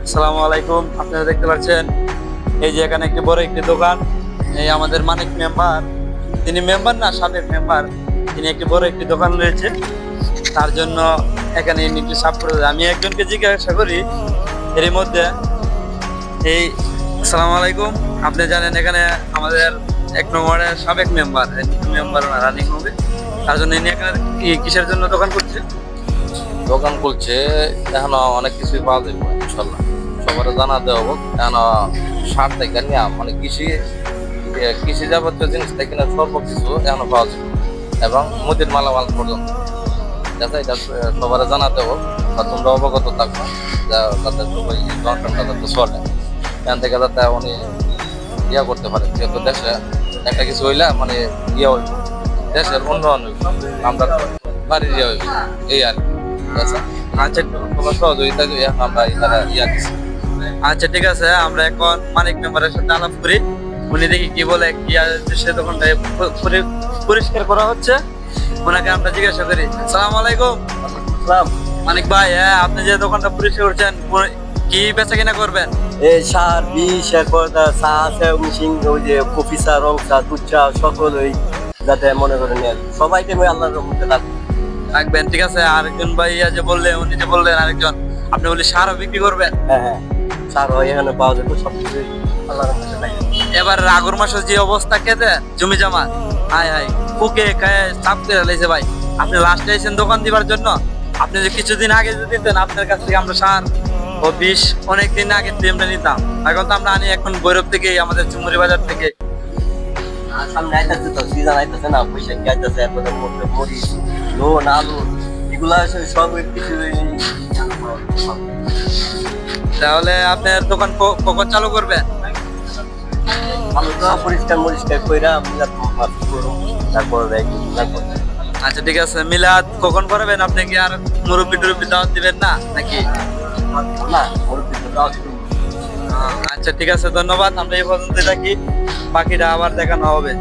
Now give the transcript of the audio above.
আসসালামু আলাইকুম। আপনারা দেখতে পাচ্ছেন এই যে এখানে একটি বড় একটি দোকান। এই আমাদের মানিক মেম্বার, তিনি মেম্বার না, সাবেক মেম্বার, তিনি একটি বড় একটি দোকান রয়েছে, তার জন্য এখানে একটু সাফ করে দেয়। আমি একজনকে জিজ্ঞাসা করি এর মধ্যে এই আসসালামু আলাইকুম, আপনি জানেন এখানে আমাদের 1 নম্বরের সাবেক মেম্বার, মেম্বার রানিং হবে, তার জন্য ইনি এখানে কিসের জন্য দোকান করছে? দোকান খুলছে। এখনো অনেক কিছুই পাওয়া যাবে ইনশাল্লাহ, সবার জানাতে হবে। এখন সার থেকে নিয়ে মানে কৃষি যাবতীয় জিনিস থেকে না সর্ব কিছু এখনো পাওয়া যাবে, এবং মুদির মালামাল পর্যন্ত। যাতে এটা সবার জানাতে হবে বা তোমরা অবগত থাকবে, যাতে সবাই দোকানটা যাতে চলে, এখান থেকে যাতে উনি করতে পারে। যেহেতু দেশে একটা কিছু হইলে মানে হইব, দেশের উন্নয়ন হইব, আমরা বাড়ির হইব, এই আর কি। আচ্ছা তোমার সহযোগিতা আমরা দিচ্ছি। আচ্ছা, ঠিক আছে, আমরা এখন মানিক মেম্বারের সাথে আলাপ করি, উনি দেখি কি বলে, কি সে দোকানটা পরিষ্কার করা হচ্ছে, ওনাকে আমরা জিজ্ঞাসা করি। আসসালামু আলাইকুম। মানিক ভাই, আপনি যে দোকানটা পরিষ্কার করছেন, কি বেচা কিনা করবেন? এই সার বিষ, এরপর চা আছে, মিশিং, ওই যে কফি চা, রং চা, দুধ চা, সকল ওই যাতে মনে করেন সবাইকে আমি আল্লাহর রহমতে রাখবেন, ঠিক আছে। আরেকজন ভাই যে বললেন, উনি যে বললেন আরেকজন, আপনি বলি সারও বিক্রি করবেন? হ্যাঁ, সার হয় এখানে পাওয়া যাবে, সবকিছু আল্লাহর রহমতে লাগে। এবার আগর মাসের যে অবস্থা খেতে জমি জমা, হাই হাই কুকে খায় চাপ করে লেছে ভাই। আপনি লাস্টে এসেছেন দোকান দিবার জন্য, আপনি যে কিছুদিন আগে যদি দিতেন, আপনার কাছ থেকে আমরা সার ও বিষ অনেকদিন আগে আমরা নিতাম। এখন তো আমরা আনি এখন ভৈরব থেকে, আমাদের চুমুরি বাজার থেকে। সামনে আইতেছে তো, সিজন আইতেছে না, বৈশাখী আইতেছে, এরপরে মরিচ, লোন, আলু, এগুলা সব কিছু। তাহলে আপনার দোকান কখন চালু করবেন? পরিষ্কার মরিষ্কার কইরা তারপর আচ্ছা, ঠিক আছে। মিলাদ কখন করবেন? আপনি কি আর মুরব্বি টুরব্বি দাওয়াত দিবেন না নাকি? না, আচ্ছা, ঠিক আছে, ধন্যবাদ। আমরা এই পর্যন্ত থাকি, বাকিটা আবার দেখানো হবে।